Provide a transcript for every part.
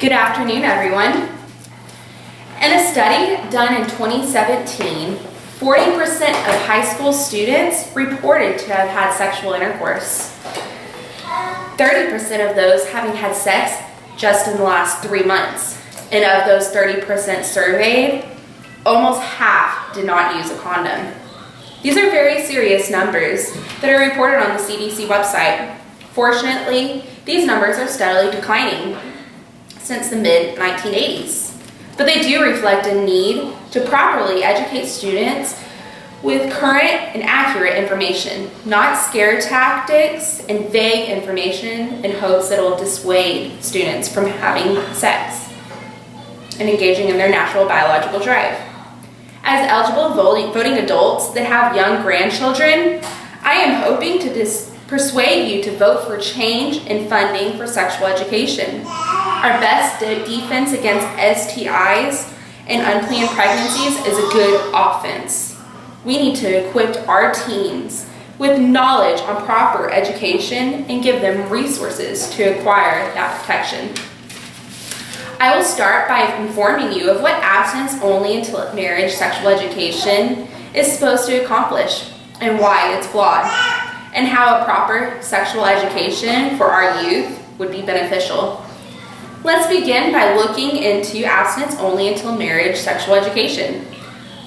Good afternoon, everyone. In a study done in 2017, 40% of high school students reported to have had sexual intercourse. 30% of those having had sex just in the last 3 months. And of those 30% surveyed, almost half did not use a condom. These are very serious numbers that are reported on the CDC website. Fortunately, these numbers are steadily declining since the mid-1980s. But they do reflect a need to properly educate students with current and accurate information, not scare tactics and vague information in hopes that it will dissuade students from having sex and engaging in their natural biological drive. As eligible voting adults that have young grandchildren, I am hoping to persuade you to vote for change in funding for sexual education. Our best defense against STIs and unplanned pregnancies is a good offense. We need to equip our teens with knowledge on proper education and give them resources to acquire that protection. I will start by informing you of what abstinence only until marriage sexual education is supposed to accomplish and why it's flawed, and how a proper sexual education for our youth would be beneficial. Let's begin by looking into abstinence only until marriage sexual education.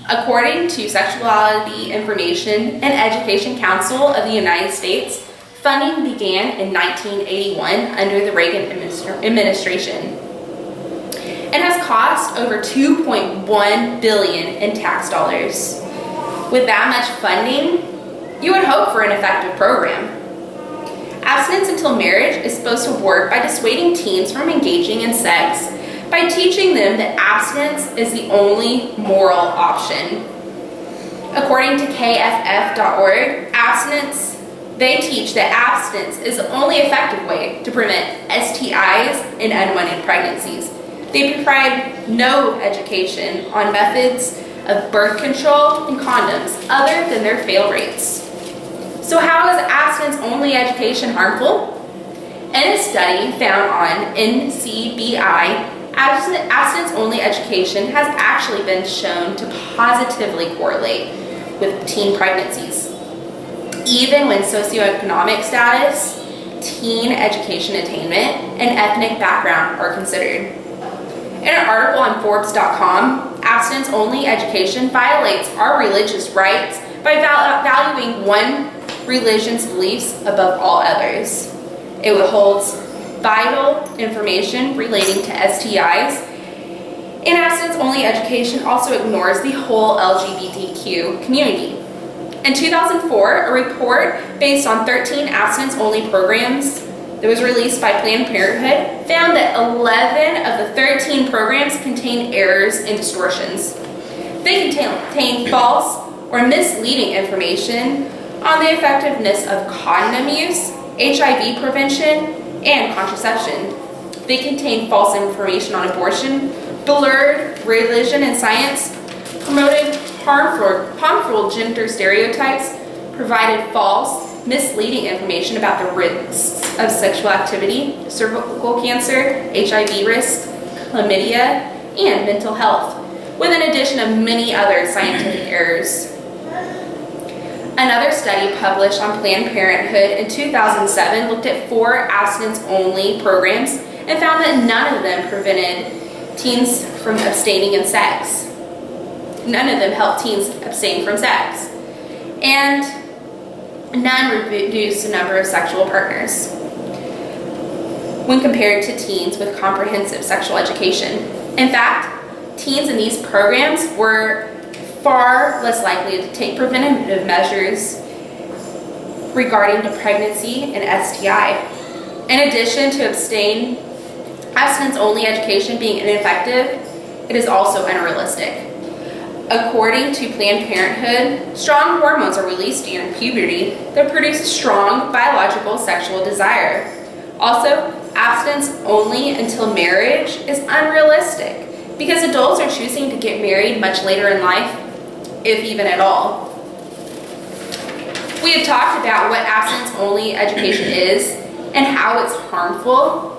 According to Sexuality Information and Education Council of the United States, funding began in 1981 under the Reagan administration. It has cost over $2.1 billion in tax dollars. With that much funding, you would hope for an effective program. Abstinence until marriage is supposed to work by dissuading teens from engaging in sex by teaching them that abstinence is the only moral option. According to KFF.org, they teach that abstinence is the only effective way to prevent STIs and unwanted pregnancies. They provide no education on methods of birth control and condoms other than their fail rates. So how is abstinence-only education harmful? In a study found on NCBI, abstinence-only education has actually been shown to positively correlate with teen pregnancies. Even when socioeconomic status, teen education attainment, and ethnic background are considered. In an article on Forbes.com, abstinence-only education violates our religious rights by valuing one religion's beliefs above all others. It withholds vital information relating to STIs, and abstinence-only education also ignores the whole LGBTQ community. In 2004, a report based on 13 abstinence-only programs that was released by Planned Parenthood found that 11 of the 13 programs contain errors and distortions. They contain false or misleading information on the effectiveness of condom use, HIV prevention, and contraception. They contain false information on abortion, blurred religion and science, promoted harmful gender stereotypes, provided false, misleading information about the risks of sexual activity, cervical cancer, HIV risk, chlamydia, and mental health, with an addition of many other scientific errors. Another study published on Planned Parenthood in 2007 looked at 4 abstinence-only programs and found that none of them prevented teens from abstaining in sex. None of them helped teens abstain from sex. And none reduced the number of sexual partners when compared to teens with comprehensive sexual education. In fact, teens in these programs were far less likely to take preventative measures regarding to pregnancy and STI. In addition to abstinence-only education being ineffective, it is also unrealistic. According to Planned Parenthood, strong hormones are released during puberty that produce strong biological sexual desire. Also, abstinence only until marriage is unrealistic because adults are choosing to get married much later in life, if even at all. We have talked about what abstinence-only education is and how it's harmful.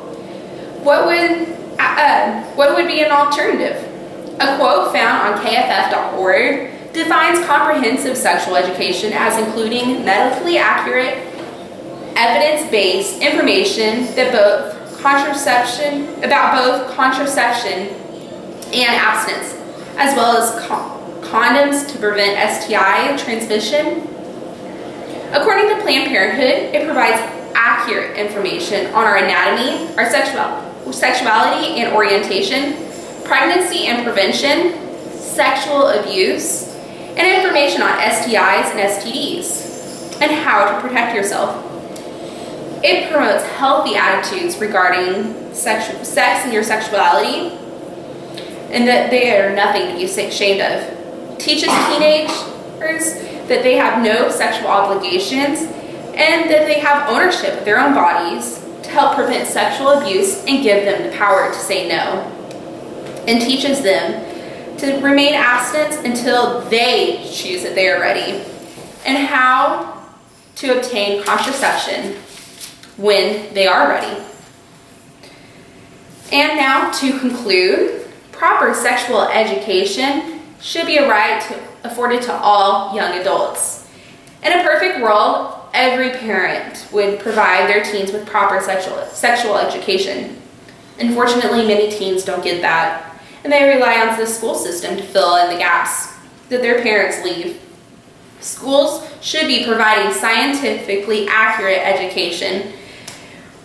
What would What would be an alternative? A quote found on kff.org defines comprehensive sexual education as including medically accurate, evidence-based information that about both contraception and abstinence, as well as condoms to prevent STI transmission. According to Planned Parenthood, it provides accurate information on our anatomy, our sexuality and orientation, pregnancy and prevention, sexual abuse, and information on STIs and STDs, and how to protect yourself. It promotes healthy attitudes regarding sex and your sexuality, and that they are nothing to be ashamed of. Teaches teenagers that they have no sexual obligations and that they have ownership of their own bodies to help prevent sexual abuse and give them the power to say no. And teaches them to remain abstinent until they choose that they are ready, and how to obtain contraception when they are ready. And now to conclude, proper sexual education should be a right afforded to all young adults. In a perfect world, every parent would provide their teens with proper sexual education. Unfortunately, many teens don't get that, and they rely on the school system to fill in the gaps that their parents leave. Schools should be providing scientifically accurate education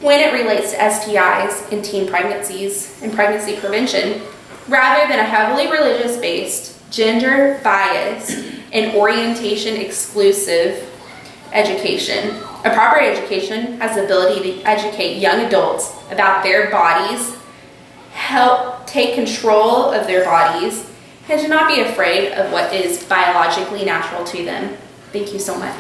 when it relates to STIs and teen pregnancies and pregnancy prevention, rather than a heavily religious-based, gender-biased, and orientation-exclusive education. A proper education has the ability to educate young adults about their bodies, help take control of their bodies, and to not be afraid of what is biologically natural to them. Thank you so much.